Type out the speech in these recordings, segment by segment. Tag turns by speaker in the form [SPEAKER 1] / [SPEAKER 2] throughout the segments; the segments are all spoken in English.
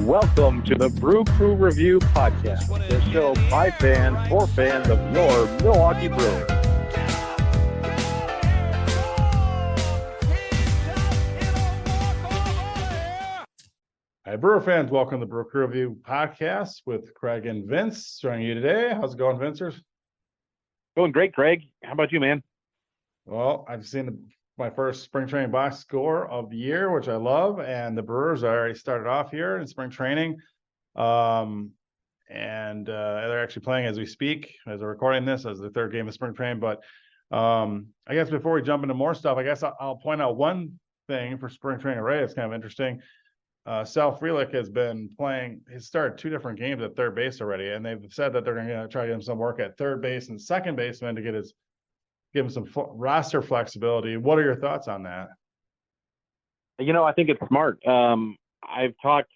[SPEAKER 1] Welcome to the Brew Crew Review Podcast, the show by fans for fans of your Milwaukee Brewers.
[SPEAKER 2] Hi, Brewer fans. Welcome to the Brew Crew Review Podcast with Craig and Vince joining you today. How's it going, Vincers?
[SPEAKER 1] Going great, Craig. How about you, man?
[SPEAKER 2] Well, I've seen my first spring training box score of the year, which I love, and the Brewers already started off here in spring training. And they're actually playing as we speak, as we're recording this, as the third game of spring training. But I guess before we jump into more stuff, I guess I'll point out one thing for spring training already. It's kind of interesting. Sal Frelick has been playing. He's started two different games at third base already, and they've said that they're going to try to get him some work at third base and second baseman to give him some roster flexibility. What are your thoughts on that?
[SPEAKER 1] I think it's smart. I've talked,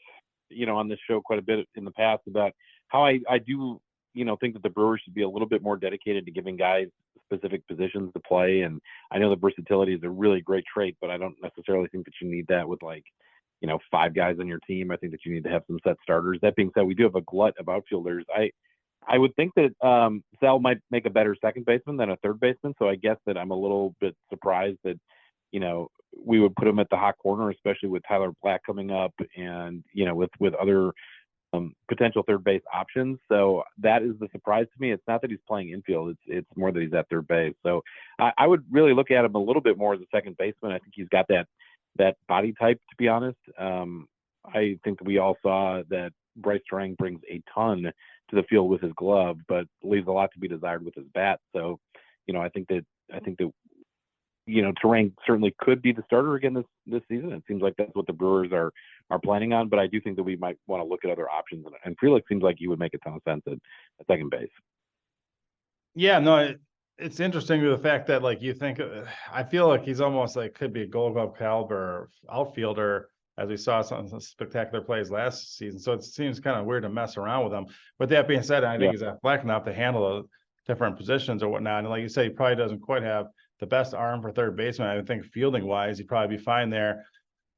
[SPEAKER 1] on this show quite a bit in the past about how I do, think that the Brewers should be a little bit more dedicated to giving guys specific positions to play. And I know that versatility is a really great trait, but I don't necessarily think that you need that with five guys on your team. I think that you need to have some set starters. That being said, we do have a glut of outfielders. I would think that Sal might make a better second baseman than a third baseman. So I guess that I'm a little bit surprised that, we would put him at the hot corner, especially with Tyler Black coming up and, with other potential third base options. So that is the surprise to me. It's not that he's playing infield. It's more that he's at third base. So I would really look at him a little bit more as a second baseman. I think he's got that body type, to be honest. I think that we all saw that Bryce Terang brings a ton to the field with his glove, but leaves a lot to be desired with his bat. So, I think that Terang certainly could be the starter again this season. It seems like that's what the Brewers are planning on, but I do think that we might want to look at other options. And Frelick seems like he would make a ton of sense at second base.
[SPEAKER 2] Yeah, no, it's interesting to the fact that you think, I feel like he's almost could be a Gold Glove caliber outfielder, as we saw some spectacular plays last season. So it seems kind of weird to mess around with him. But that being said, I think he's athletic enough to handle the different positions or whatnot. And like you say, he probably doesn't quite have the best arm for third baseman. I think fielding wise, he'd probably be fine there.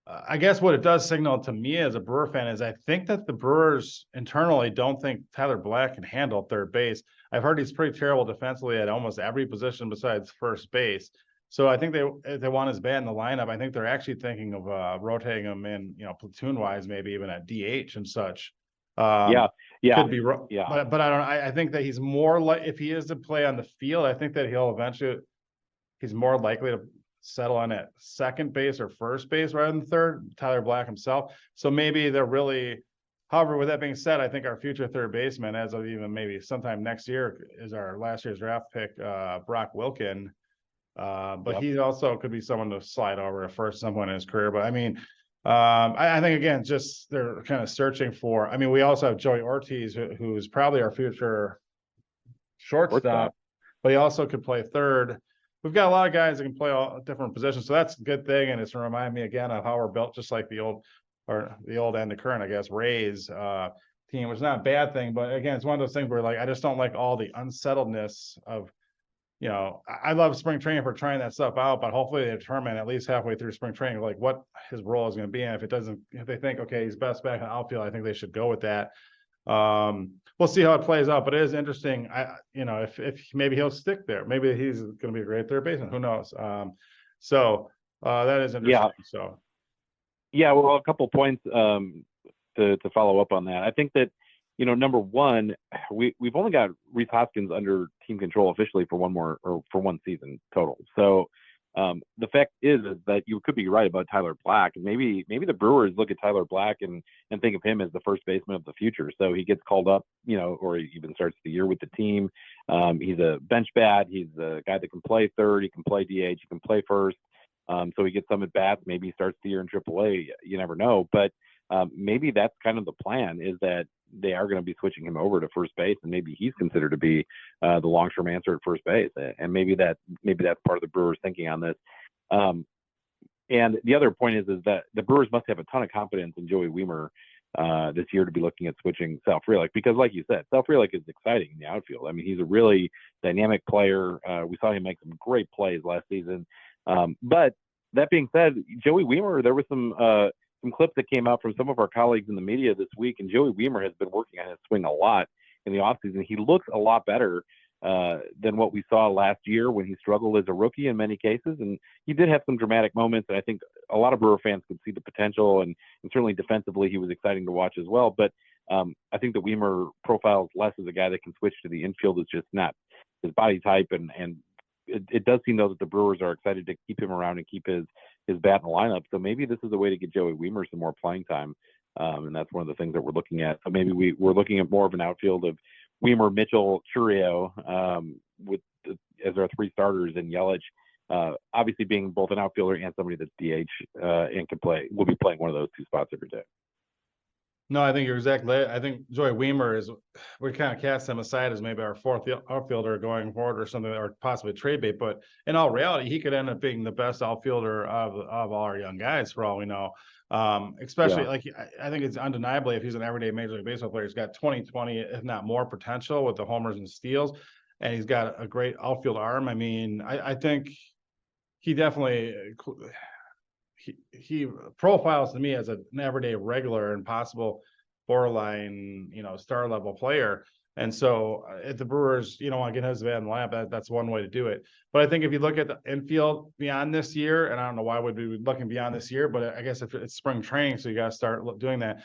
[SPEAKER 2] I guess what it does signal to me as a Brewer fan is I think that the Brewers internally don't think Tyler Black can handle third base. I've heard he's pretty terrible defensively at almost every position besides first base. So I think they want his bat in the lineup. I think they're actually thinking of rotating him in, platoon wise, maybe even at DH and such. Could be, but I don't. I think that he's more like, if he is to play on the field, I think that he's more likely to settle on at second base or first base rather than third. Tyler Black himself. So maybe they're really. However, with that being said, I think our future third baseman, as of even maybe sometime next year, is our last year's draft pick, Brock Wilken. But he also could be someone to slide over at first some point in his career. But I mean, I think again, just they're kind of searching for. I mean, we also have Joey Ortiz, who's probably our future shortstop, but he also could play third. We've got a lot of guys that can play all different positions, so that's a good thing. And it's to remind me again of how we're built, just like the old and the current, I guess, Rays team, which is not a bad thing. But again, it's one of those things where I just don't like all the unsettledness of. I love spring training for trying that stuff out, but hopefully they determine at least halfway through spring training, what his role is going to be. And if they think, okay, he's best back in the outfield, I think they should go with that. We'll see how it plays out, but it is interesting. If maybe he'll stick there, maybe he's going to be a great third baseman. Who knows? So that is interesting.
[SPEAKER 1] Yeah.
[SPEAKER 2] So,
[SPEAKER 1] well, a couple points to follow up on that. I think that, number one, we've only got Rhys Hoskins under team control officially for one season total. So the fact is that you could be right about Tyler Black. Maybe the Brewers look at Tyler Black and think of him as the first baseman of the future. So he gets called up, or he even starts the year with the team. He's a bench bat. He's a guy that can play third. He can play DH. He can play first. So he gets some at bats. Maybe he starts the year in AAA. You never know. But maybe that's kind of the plan, is that they are going to be switching him over to first base, and maybe he's considered to be the long-term answer at first base. And maybe that's part of the Brewers thinking on this. And the other point is that the Brewers must have a ton of confidence in Joey Wiemer this year to be looking at switching Sal Frelick, because like you said, Sal Frelick is exciting in the outfield. I mean, he's a really dynamic player. We saw him make some great plays last season. But that being said, Joey Wiemer, there was some some clips that came out from some of our colleagues in the media this week, and Joey Weimer has been working on his swing a lot in the offseason. He looks a lot better than what we saw last year when he struggled as a rookie in many cases. And he did have some dramatic moments, and I think a lot of Brewer fans could see the potential, and certainly defensively he was exciting to watch as well. But I think that Weimer profiles less as a guy that can switch to the infield. It's just not his body type, and it does seem, though, that the Brewers are excited to keep him around and keep his bat in the lineup. So maybe this is a way to get Joey Weimer some more playing time, and that's one of the things that we're looking at. So maybe we're looking at more of an outfield of Weimer, Mitchell, Churio as our three starters, and Yelich obviously being both an outfielder and somebody that's DH and will be playing one of those two spots every day.
[SPEAKER 2] No, I think you're exactly. I think Joey Weimer we kind of cast him aside as maybe our fourth outfielder going forward or something, or possibly trade bait. But in all reality, he could end up being the best outfielder of all our young guys, for all we know. Especially I think it's undeniably, if he's an everyday Major League Baseball player, he's got 20, if not more potential with the homers and steals, and he's got a great outfield arm. I mean, I think he definitely. He profiles to me as an everyday regular and possible borderline, star level player. And so if the Brewers, want to get his bat in the lineup, that's one way to do it. But I think if you look at the infield beyond this year, and I don't know why we'd be looking beyond this year, but I guess if it's spring training, so you got to start doing that.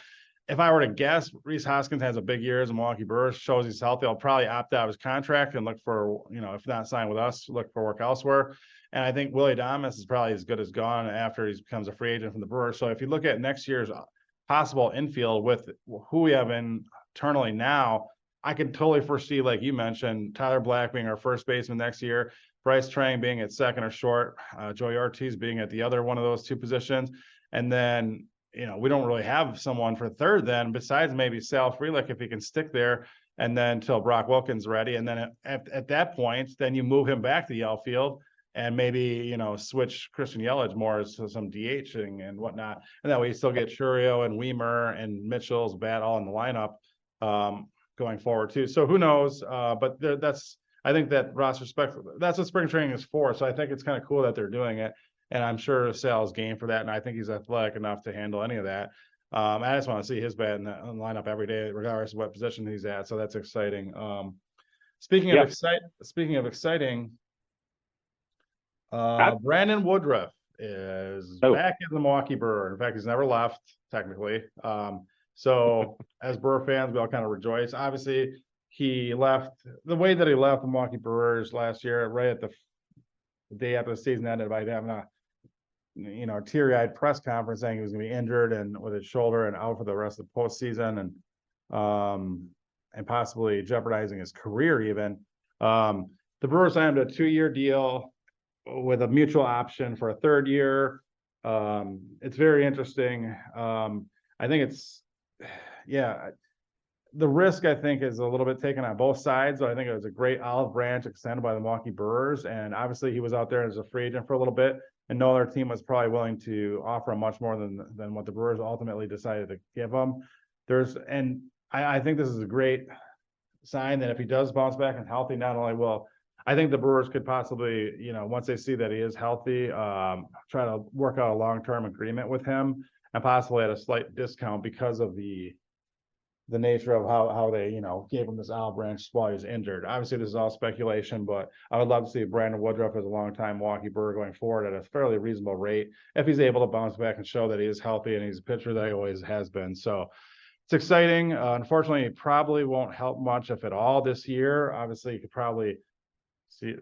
[SPEAKER 2] If I were to guess, Rhys Hoskins has a big year as a Milwaukee Brewers, shows he's healthy. I'll probably opt out of his contract and look for, if not sign with us, look for work elsewhere. And I think Willie Adames is probably as good as gone after he becomes a free agent from the Brewers. So if you look at next year's possible infield with who we have internally now, I can totally foresee, like you mentioned, Tyler Black being our first baseman next year, Bryce Trang being at second or short, Joey Ortiz being at the other one of those two positions. And then, we don't really have someone for third then, besides maybe Sal Frelick if he can stick there, and then until Brock Wilkins ready. And then at that point, then you move him back to the outfield and maybe, switch Christian Yelich more to some DHing and whatnot. And that way you still get Churio and Weimer and Mitchell's bat all in the lineup going forward too. So who knows? But I think that roster spec, that's what spring training is for. So I think it's kind of cool that they're doing it. And I'm sure Sal's game for that. And I think he's athletic enough to handle any of that. I just want to see his bat in the lineup every day, regardless of what position he's at. So that's exciting. Speaking of exciting, Brandon Woodruff is back in the Milwaukee Brewer. In fact, he's never left, technically. So as Brewer fans, we all kind of rejoice. Obviously, he left the way that he left the Milwaukee Brewers last year, right at the day after the season ended, by having a teary-eyed press conference saying he was going to be injured and with his shoulder and out for the rest of the postseason, and possibly jeopardizing his career even. The Brewers signed a 2-year deal with a mutual option for a third year. It's very interesting. I think the risk, I think, is a little bit taken on both sides. So I think it was a great olive branch extended by the Milwaukee Brewers. And obviously he was out there as a free agent for a little bit, and no other team was probably willing to offer him much more than what the Brewers ultimately decided to give him. I think this is a great sign that if he does bounce back and healthy, not only will, I think the Brewers could possibly, once they see that he is healthy, try to work out a long-term agreement with him, and possibly at a slight discount because of the nature of how they, gave him this olive branch while he was injured. Obviously, this is all speculation, but I would love to see Brandon Woodruff as a long-time Milwaukee Brewer going forward at a fairly reasonable rate if he's able to bounce back and show that he is healthy and he's a pitcher that he always has been. So it's exciting. Unfortunately, it probably won't help much, if at all, this year. Obviously, you could probably see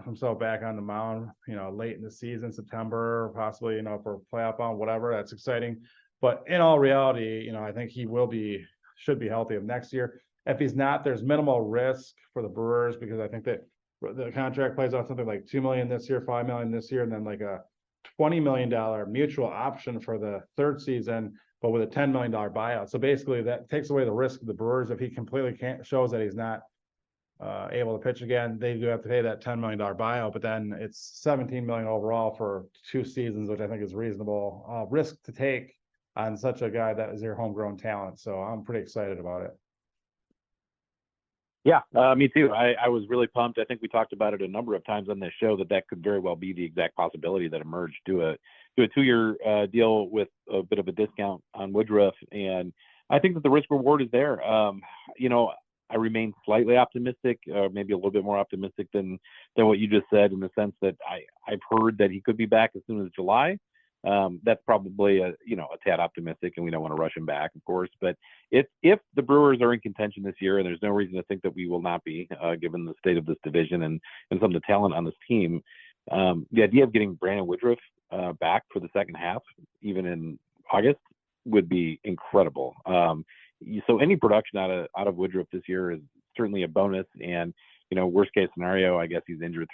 [SPEAKER 2] himself back on the mound, late in the season, September, possibly, for a playoff bound, whatever. That's exciting. But in all reality, I think he should be healthy of next year. If he's not, there's minimal risk for the Brewers, because I think that the contract plays out something like $2 million this year, $5 million this year, and then like a $20 million mutual option for the third season, but with a $10 million buyout. So basically that takes away the risk of the Brewers. If he completely shows that he's not able to pitch again, they do have to pay that $10 million buyout, but then it's $17 million overall for 2 seasons, which I think is reasonable risk to take on such a guy that is your homegrown talent. So I'm pretty excited about it.
[SPEAKER 1] Yeah, me too. I was really pumped. I think we talked about it a number of times on this show that could very well be the exact possibility that emerged due to a 2-year deal with a bit of a discount on Woodruff, and I think that the risk reward is there. I remain slightly optimistic, maybe a little bit more optimistic than what you just said, in the sense that I've heard that he could be back as soon as July. That's probably a tad optimistic, and we don't want to rush him back, of course. But if the Brewers are in contention this year, and there's no reason to think that we will not be, given the state of this division and some of the talent on this team, the idea of getting Brandon Woodruff back for the second half, even in August, would be incredible. So any production out of Woodruff this year is certainly a bonus. And worst case scenario, I guess he's injured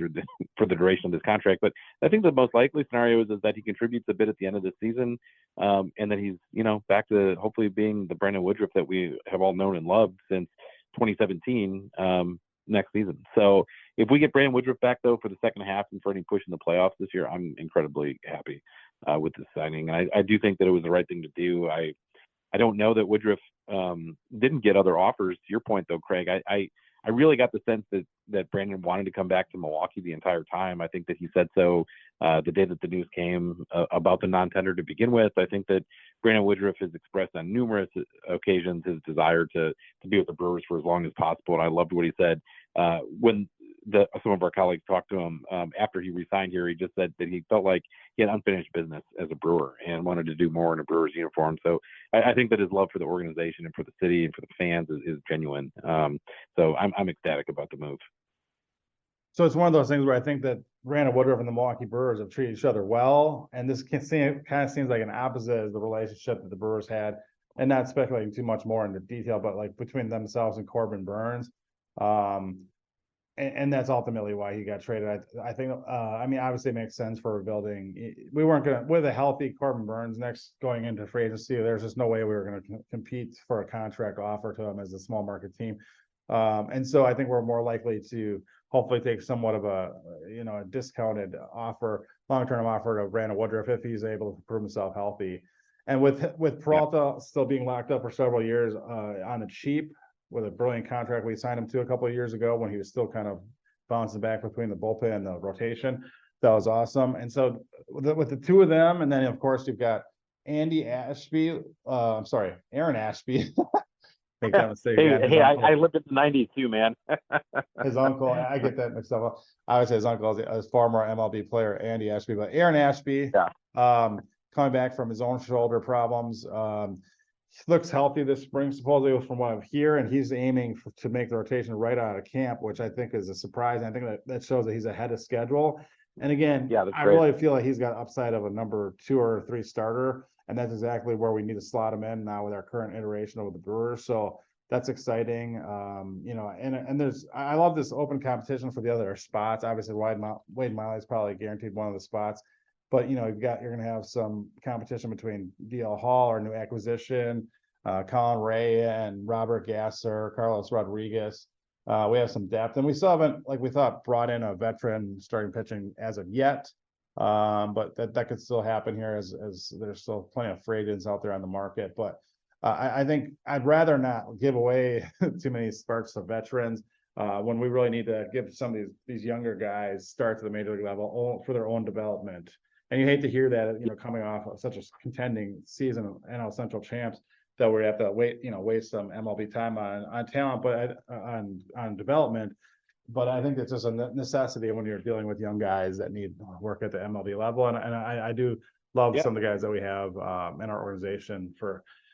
[SPEAKER 1] for the duration of this contract. But I think the most likely scenario is that he contributes a bit at the end of the season, and that he's back to hopefully being the Brandon Woodruff that we have all known and loved since 2017 next season. So if we get Brandon Woodruff back, though, for the second half and for any push in the playoffs this year, I'm incredibly happy with this signing. And I do think that it was the right thing to do. I don't know that Woodruff didn't get other offers. To your point, though, Craig, I really got the sense that Brandon wanted to come back to Milwaukee the entire time. I think that he said so the day that the news came about the non-tender to begin with. I think that Brandon Woodruff has expressed on numerous occasions his desire to be with the Brewers for as long as possible. And I loved what he said when some of our colleagues talked to him after he resigned here. He just said that he felt like he had unfinished business as a Brewer and wanted to do more in a Brewers uniform. So I think that his love for the organization and for the city and for the fans is genuine. So I'm ecstatic about the move.
[SPEAKER 2] So it's one of those things where I think that Brandon Woodruff and the Milwaukee Brewers have treated each other well, and this kind of seems like an opposite as the relationship that the Brewers had, and not speculating too much more into detail, but like between themselves and Corbin Burns. And that's ultimately why he got traded. I think, obviously it makes sense for rebuilding. We weren't going to, with a healthy Corbin Burns going into free agency, there's just no way we were going to compete for a contract offer to him as a small market team. And so I think we're more likely to hopefully take somewhat of a discounted offer, long-term offer to Brandon Woodruff if he's able to prove himself healthy. And with Peralta still being locked up for several years on the cheap, with a brilliant contract we signed him to a couple of years ago when he was still kind of bouncing back between the bullpen and the rotation. That was awesome. And so with the two of them, and then of course you've got Aaron Ashby. Make that mistake.
[SPEAKER 1] I lived in the 90s too, man.
[SPEAKER 2] His uncle, I get that mixed up. I would say his uncle is former MLB player Andy Ashby, but Aaron Ashby, coming back from his own shoulder problems. He looks healthy this spring, supposedly, from what I hear, and he's aiming to make the rotation right out of camp, which I think is a surprise. And I think that shows that he's ahead of schedule. And again, I really feel like he's got upside of a number 2 or 3 starter, and that's exactly where we need to slot him in now with our current iteration of the Brewers. So that's exciting. And I love this open competition for the other spots. Obviously, Wade Miley is probably guaranteed one of the spots. But you're going to have some competition between DL Hall, our new acquisition, Colin Ray, and Robert Gasser, Carlos Rodriguez. We have some depth, and we still haven't, like we thought, brought in a veteran starting pitching as of yet. But that could still happen here as there's still plenty of free agents out there on the market. But I think I'd rather not give away too many sparks to veterans when we really need to give some of these younger guys start to the major league level for their own development. And you hate to hear that, coming off of such a contending season of NL Central champs, that we have to waste some MLB time on talent, but on development. But I think it's just a necessity when you're dealing with young guys that need work at the MLB level. And I do love some of the guys that we have in our organization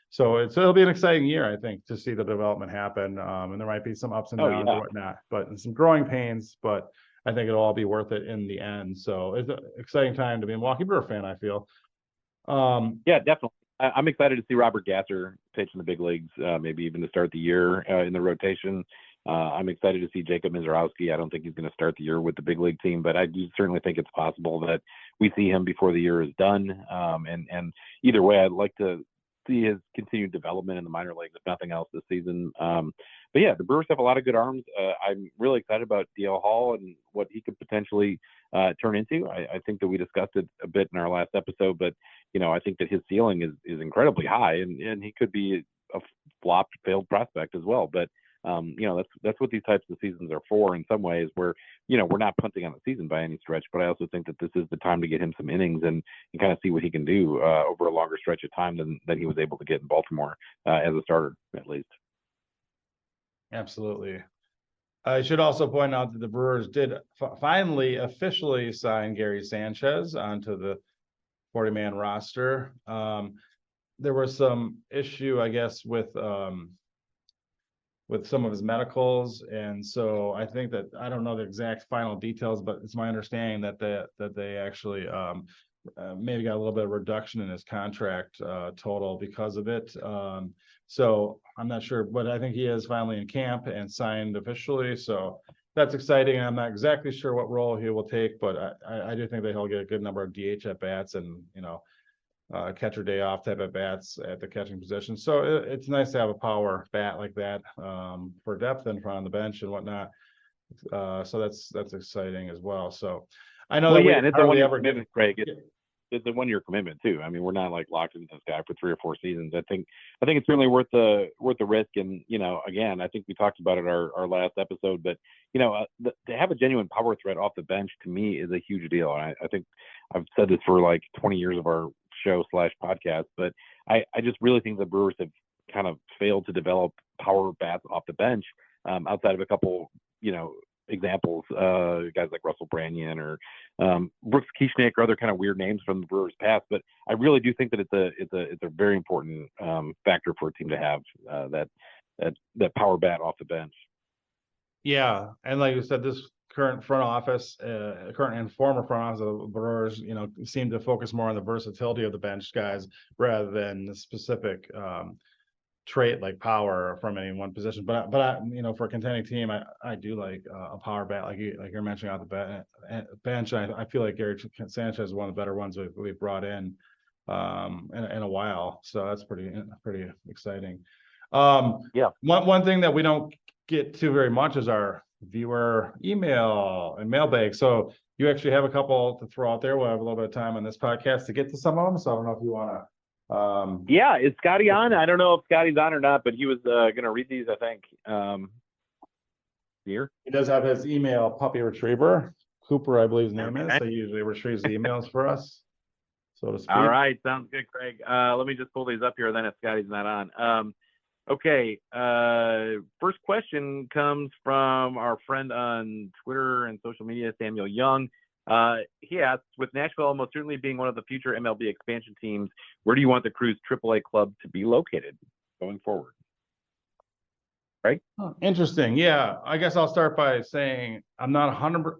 [SPEAKER 2] so it'll be an exciting year, I think, to see the development happen. And there might be some ups and downs and whatnot, but some growing pains, but I think it'll all be worth it in the end. So it's an exciting time to be a Milwaukee Brewer fan, I feel.
[SPEAKER 1] Yeah, definitely. I'm excited to see Robert Gasser pitch in the big leagues, maybe even to start the year in the rotation. I'm excited to see Jacob Mizorowski. I don't think he's going to start the year with the big league team, but I do certainly think it's possible that we see him before the year is done. And either way, I'd like to see his continued development in the minor leagues, if nothing else, this season. But yeah, the Brewers have a lot of good arms. I'm really excited about DL Hall and what he could potentially turn into. I think that we discussed it a bit in our last episode, but I think that his ceiling is incredibly high, and he could be a flopped, failed prospect as well. But That's what these types of seasons are for in some ways, where, we're not punting on the season by any stretch, but I also think that this is the time to get him some innings and kind of see what he can do over a longer stretch of time than he was able to get in Baltimore as a starter, at least.
[SPEAKER 2] Absolutely. I should also point out that the Brewers did finally officially sign Gary Sanchez onto the 40-man roster. There was some issue, I guess, with some of his medicals, and so I think that, I don't know the exact final details, but it's my understanding that they actually maybe got a little bit of reduction in his contract total because of it. So I'm not sure, but I think he is finally in camp and signed officially. So that's exciting. I'm not exactly sure what role he will take, but I do think that he'll get a good number of DH at bats and, catcher day off type at bats at the catching position. So it's nice to have a power bat like that for depth in front of the bench and whatnot. So that's exciting as well. So I know that
[SPEAKER 1] and it's a one-year commitment, Craig. It's a one-year commitment too. I mean, we're not like locked into this guy for 3 or 4 seasons. I think it's certainly worth the risk. And again, I think we talked about it our last episode, but to have a genuine power threat off the bench to me is a huge deal. And I think I've said this for like 20 years of our show/podcast, but I just really think the Brewers have kind of failed to develop power bats off the bench outside of a couple, examples, guys like Russell Branyan or Brooks Kieschnick or other kind of weird names from the Brewers past. But I really do think that it's a very important factor for a team to have that power bat off the bench.
[SPEAKER 2] Yeah, and like you said, this current front office, current and former front office of the Brewers, seem to focus more on the versatility of the bench guys rather than the specific trait like power from any one position. But for a contending team, I do like a power bat like you're mentioning out the bench. I feel like Gary Sanchez is one of the better ones we've brought in a while. So that's pretty exciting. One thing that we don't get to very much is our viewer email and mailbag. So you actually have a couple to throw out there. We'll have a little bit of time on this podcast to get to some of them. So I don't know if you want to.
[SPEAKER 1] Is Scotty on? I don't know if Scotty's on or not, but he was going to read these, I think. Here.
[SPEAKER 2] He does have his email, Puppy Retriever. Cooper, I believe his name is. So he usually retrieves the emails for us, so to speak.
[SPEAKER 1] All right. Sounds good, Craig. Let me just pull these up here then if Scotty's not on. Okay. First question comes from our friend on Twitter and social media, Samuel Young. He asks, with Nashville almost certainly being one of the future MLB expansion teams, where do you want the Crew's AAA club to be located going forward? Right?
[SPEAKER 2] Interesting. Yeah. I guess I'll start by saying I'm not 100%.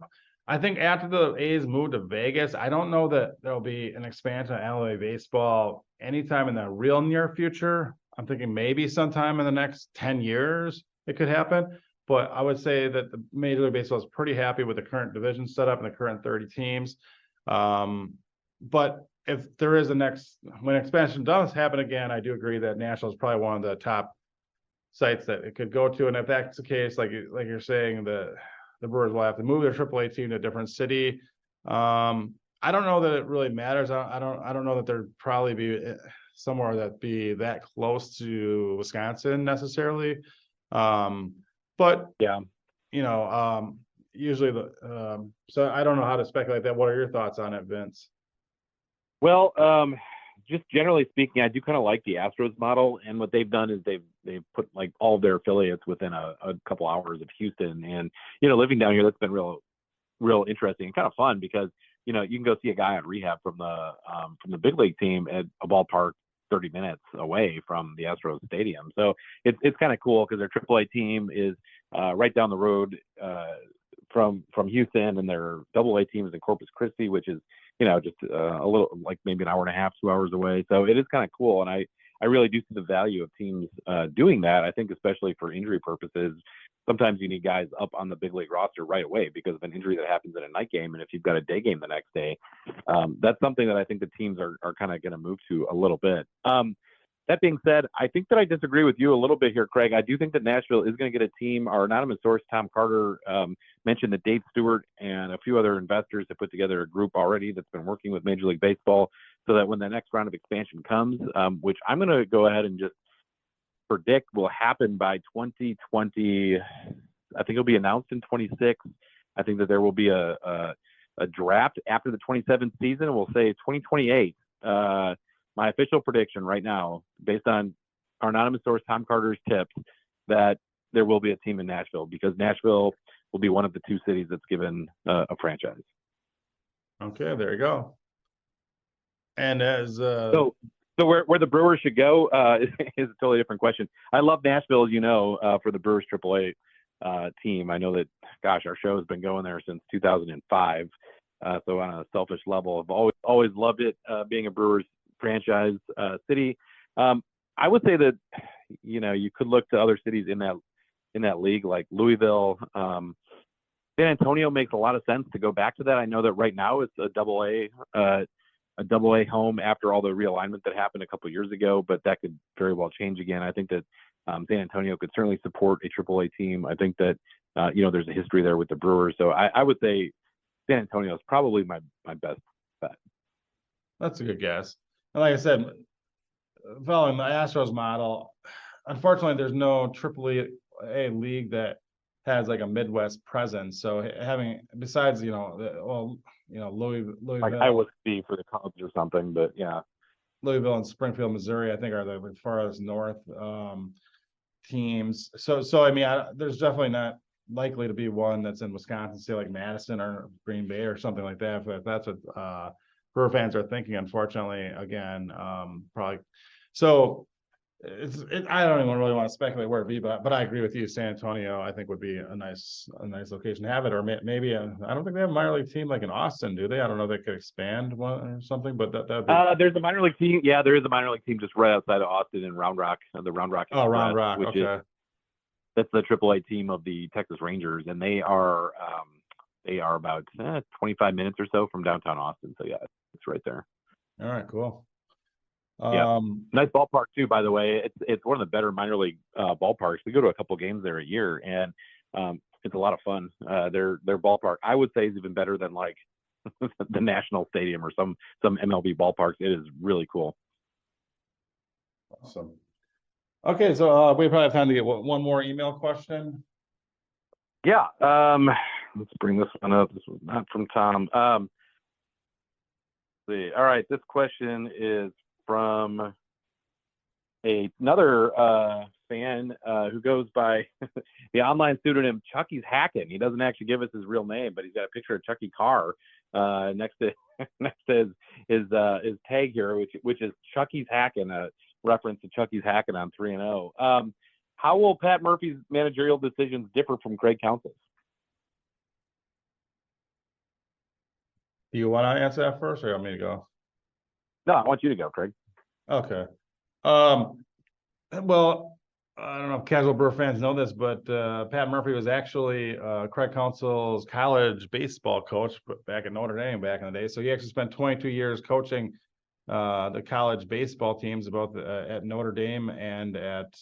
[SPEAKER 2] I think after the A's move to Vegas, I don't know that there'll be an expansion of MLB baseball anytime in the real near future. I'm thinking maybe sometime in the next 10 years it could happen. But I would say that the Major League Baseball is pretty happy with the current division setup and the current 30 teams. But if there is when expansion does happen again, I do agree that Nashville is probably one of the top sites that it could go to. And if that's the case, like you're saying, the Brewers will have to move their AAA team to a different city. I don't know that it really matters. I don't know that there'd probably be somewhere that be that close to Wisconsin necessarily. But yeah, usually so I don't know how to speculate that. What are your thoughts on it, Vince?
[SPEAKER 1] Well, just generally speaking, I do kind of like the Astros model, and what they've done is they've put like all of their affiliates within a couple hours of Houston, and living down here, that's been real interesting and kind of fun because you can go see a guy on rehab from the big league team at a ballpark 30 minutes away from the Astros stadium. So it's kind of cool because their AAA team is right down the road from Houston, and their AA team is in Corpus Christi, which is just a little like maybe an hour and a half, 2 hours away. So it is kind of cool, and I really do see the value of teams doing that. I think especially for injury purposes, sometimes you need guys up on the big league roster right away because of an injury that happens in a night game. And if you've got a day game the next day, that's something that I think the teams are kind of going to move to a little bit. That being said, I think that I disagree with you a little bit here, Craig. I do think that Nashville is going to get a team. Our anonymous source, Tom Carter, mentioned that Dave Stewart and a few other investors have put together a group already that's been working with Major League Baseball so that when the next round of expansion comes, which I'm going to go ahead and just predict will happen by 2020. I think it'll be announced in 26. I think that there will be a draft after the 27th season, and we'll say 2028. My official prediction right now, based on our anonymous source Tom Carter's tips, that there will be a team in Nashville, because Nashville will be one of the two cities that's given a franchise.
[SPEAKER 2] Okay, there you go. And as
[SPEAKER 1] so where the Brewers should go is a totally different question. I love Nashville, as you know, for the Brewers AAA team. I know that, gosh, our show has been going there since 2005. So on a selfish level, I've always loved it, being a Brewers franchise city. I would say that, you could look to other cities in that league, like Louisville. San Antonio makes a lot of sense to go back to that. I know that right now it's a double A home after all the realignment that happened a couple of years ago, but that could very well change again. I think that San Antonio could certainly support a AAA team. I think that there's a history there with the Brewers, so I would say San Antonio is probably my best bet.
[SPEAKER 2] That's a good guess. And like I said, following the Astros model, unfortunately, there's no AAA league that has like a Midwest presence. So having, besides, Louisville,
[SPEAKER 1] like Iowa City for the Cubs or something, but yeah.
[SPEAKER 2] Louisville and Springfield, Missouri, I think are the farthest north teams. So I mean, there's definitely not likely to be one that's in Wisconsin, say like Madison or Green Bay or something like that. If that's what Brewer fans are thinking, unfortunately, again, probably. So I don't even really want to speculate where it'd be, but I agree with you. San Antonio, I think, would be a nice location to have it, or maybe I don't think they have a minor league team like in Austin, do they? I don't know if they could expand one or something, but that'd be...
[SPEAKER 1] there's a minor league team. Yeah, there is a minor league team just right outside of Austin in Round Rock, the Round Rock.
[SPEAKER 2] Oh, Round Rock,
[SPEAKER 1] which
[SPEAKER 2] okay.
[SPEAKER 1] That's the AAA team of the Texas Rangers, and they are about 25 minutes or so from downtown Austin. So yeah, it's right there.
[SPEAKER 2] All right, cool.
[SPEAKER 1] Yeah, nice ballpark too, by the way. It's one of the better minor league ballparks. We go to a couple games there a year, and it's a lot of fun. Their ballpark, I would say, is even better than like the National Stadium or some MLB ballparks. It is really cool.
[SPEAKER 2] Awesome. Okay, so we probably have time to get one more email question.
[SPEAKER 1] Yeah, let's bring this one up. This was not from Tom. Let's see. All right, this question is from another fan who goes by the online pseudonym Chucky's Hacking. He doesn't actually give us his real name, but he's got a picture of Chucky Carr next to his tag here, which is Chucky's Hacking, a reference to Chucky's Hacking on 3-0. How will Pat Murphy's managerial decisions differ from Craig Counsell's?
[SPEAKER 2] Do you want to answer that first, or you want me to go?
[SPEAKER 1] No, I want you to go, Craig.
[SPEAKER 2] Okay. Well, I don't know if casual Brewer fans know this, but Pat Murphy was actually Craig Counsell's college baseball coach back at Notre Dame back in the day. So he actually spent 22 years coaching the college baseball teams, both at Notre Dame and at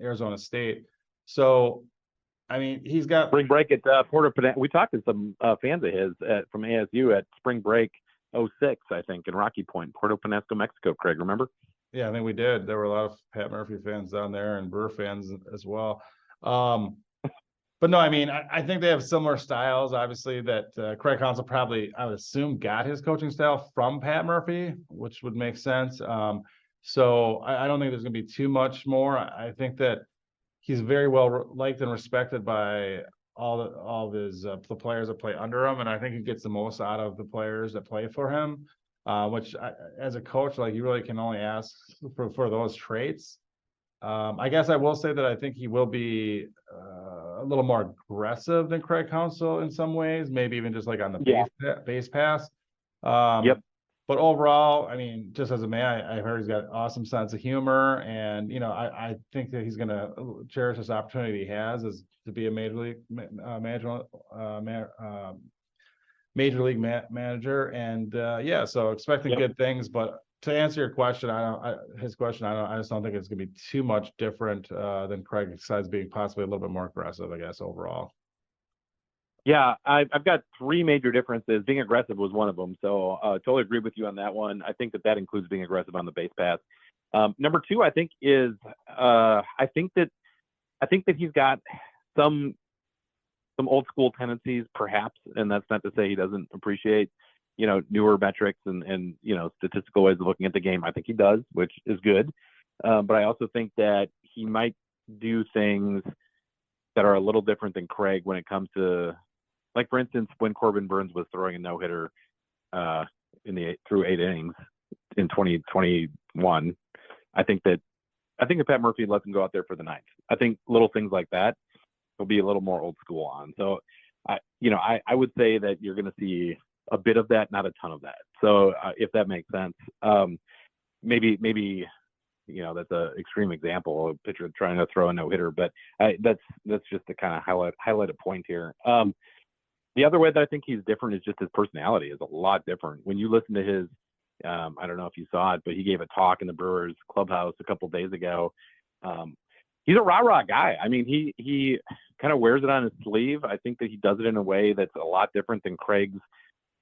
[SPEAKER 2] Arizona State. So, I mean, he's got
[SPEAKER 1] spring break at Puerto Penasco. We talked to some fans of his from ASU at spring break 06, I think, in Rocky Point, Puerto Penasco, Mexico. Craig, remember?
[SPEAKER 2] Yeah, I think we did. There were a lot of Pat Murphy fans down there and Brewer fans as well. But no, I mean, I think they have similar styles. Obviously, that Craig Counsell probably, I would assume, got his coaching style from Pat Murphy, which would make sense. So I don't think there's going to be too much more. I think that he's very well liked and respected by all of his the players that play under him, and I think he gets the most out of the players that play for him. Which as a coach, like, you really can only ask for those traits. I guess I will say that I think he will be a little more aggressive than Craig Counsell in some ways, maybe even just like on the base pass.
[SPEAKER 1] Yep.
[SPEAKER 2] But overall, I mean, just as a man, I heard he's got an awesome sense of humor, and I think that he's going to cherish this opportunity he has as to be a major league manager, and so expecting good things. But to answer your question, I just don't think it's going to be too much different than Craig, besides being possibly a little bit more aggressive, I guess, overall.
[SPEAKER 1] Yeah, I've got three major differences. Being aggressive was one of them, so totally agree with you on that one. I think that includes being aggressive on the base pass. Number two, I think is I think that he's got some old school tendencies, perhaps, and that's not to say he doesn't appreciate, newer metrics and statistical ways of looking at the game. I think he does, which is good. But I also think that he might do things that are a little different than Craig when it comes to, like, for instance, when Corbin Burns was throwing a no-hitter through 8 innings in 2021. I think that Pat Murphy lets him go out there for the ninth. I think little things like that will be a little more old school on. So, I would say that you're going to see a bit of that, not a ton of that. So, if that makes sense, maybe that's an extreme example of a pitcher trying to throw a no hitter, but that's just to kind of highlight a point here. The other way that I think he's different is just his personality is a lot different. When you listen to his, I don't know if you saw it, but he gave a talk in the Brewers clubhouse a couple of days ago. He's a rah-rah guy. I mean, he kind of wears it on his sleeve. I think that he does it in a way that's a lot different than Craig's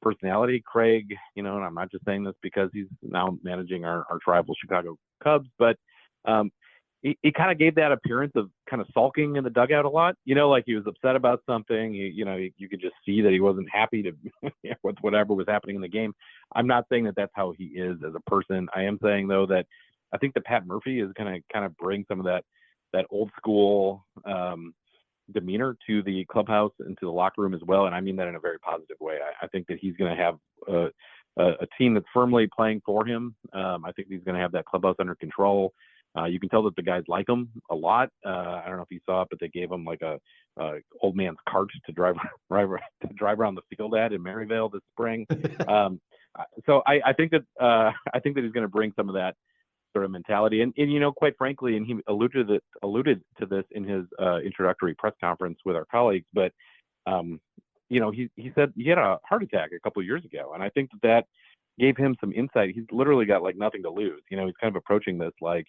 [SPEAKER 1] personality. Craig, and I'm not just saying this because he's now managing our tribal Chicago Cubs, but he kind of gave that appearance of kind of sulking in the dugout a lot, like he was upset about something. You could just see that he wasn't happy with whatever was happening in the game. I'm not saying that that's how he is as a person. I am saying, though, that I think that Pat Murphy is going to kind of bring some of that old school demeanor to the clubhouse and to the locker room as well. And I mean that in a very positive way. I think that he's going to have a team that's firmly playing for him. I think he's going to have that clubhouse under control. You can tell that the guys like him a lot. I don't know if you saw it, but they gave him like a old man's cart to drive around the field in Maryvale this spring. So I think that he's going to bring some of that sort of mentality, and quite frankly, and he alluded to this in his introductory press conference with our colleagues, but he said he had a heart attack a couple of years ago, and I think that gave him some insight. He's literally got like nothing to lose. He's kind of approaching this like,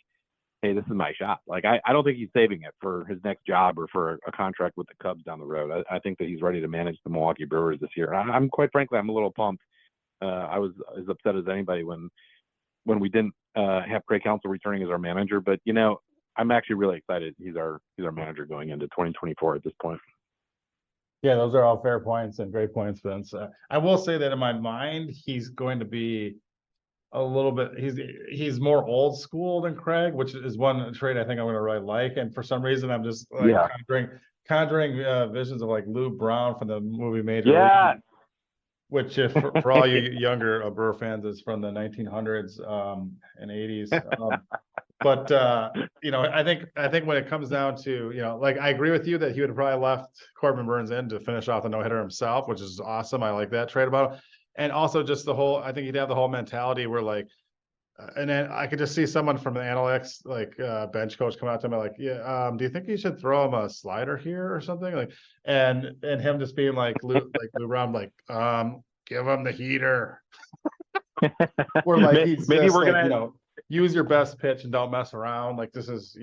[SPEAKER 1] hey, this is my shot. Like, I don't think he's saving it for his next job or for a contract with the Cubs down the road. I think that he's ready to manage the Milwaukee Brewers this year. I'm quite frankly, I'm a little pumped. I was as upset as anybody when we didn't have Craig Counsell returning as our manager, but I'm actually really excited. He's our manager going into 2024 at this point.
[SPEAKER 2] Yeah, those are all fair points and great points, Vince. I will say that in my mind, he's going to be a little bit, he's more old school than Craig, which is one trait I think I'm going to really like. And for some reason, I'm just like conjuring visions of like Lou Brown from the movie Major League, which if for all you younger Brewer fans is from the 1900s and 80s. But I think when it comes down to, like, I agree with you that he would have probably left Corbin Burns in to finish off the no-hitter himself, which is awesome. I like that trait about him. And also just I think he'd have the whole mentality where like, and then I could just see someone from the analytics, like bench coach come out to me like, yeah, do you think you should throw him a slider here or something? Like, and him just being like Lou Brown, like, give him the heater. Or like he's maybe we're like, gonna use your best pitch and don't mess around. Like this is,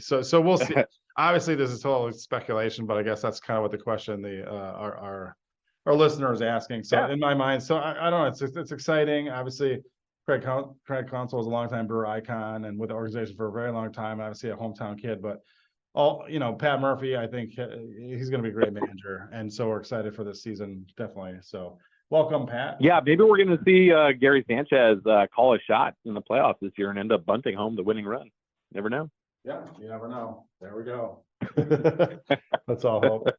[SPEAKER 2] so we'll see. Obviously this is total speculation, but I guess that's kind of what the question our listener is asking. So in my mind, so I don't know, it's exciting. Obviously Craig Counsell was a longtime Brewer icon and with the organization for a very long time, obviously a hometown kid, but Pat Murphy, I think he's going to be a great manager. And so we're excited for this season. Definitely. So welcome, Pat.
[SPEAKER 1] Yeah, maybe we're going to see Gary Sanchez call a shot in the playoffs this year and end up bunting home the winning run. Never know.
[SPEAKER 2] Yeah, you never know. There we go. Let's all hope.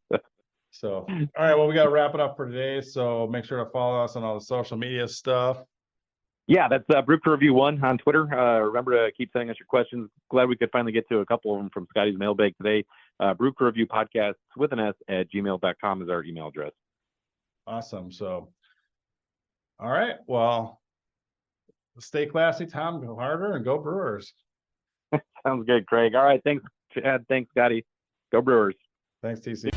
[SPEAKER 2] So, all right, well, we got to wrap it up for today. So make sure to follow us on all the social media stuff.
[SPEAKER 1] Yeah, that's Brew Crew Review 1 on Twitter. Remember to keep sending us your questions. Glad we could finally get to a couple of them from Scotty's mailbag today. Brew Crew Review Podcast with an S at gmail.com is our email address.
[SPEAKER 2] Awesome. So, all right, well, stay classy, Tom. Go harder and go Brewers.
[SPEAKER 1] Sounds good, Craig. All right, thanks, Chad. Thanks, Scotty. Go Brewers.
[SPEAKER 2] Thanks, TC.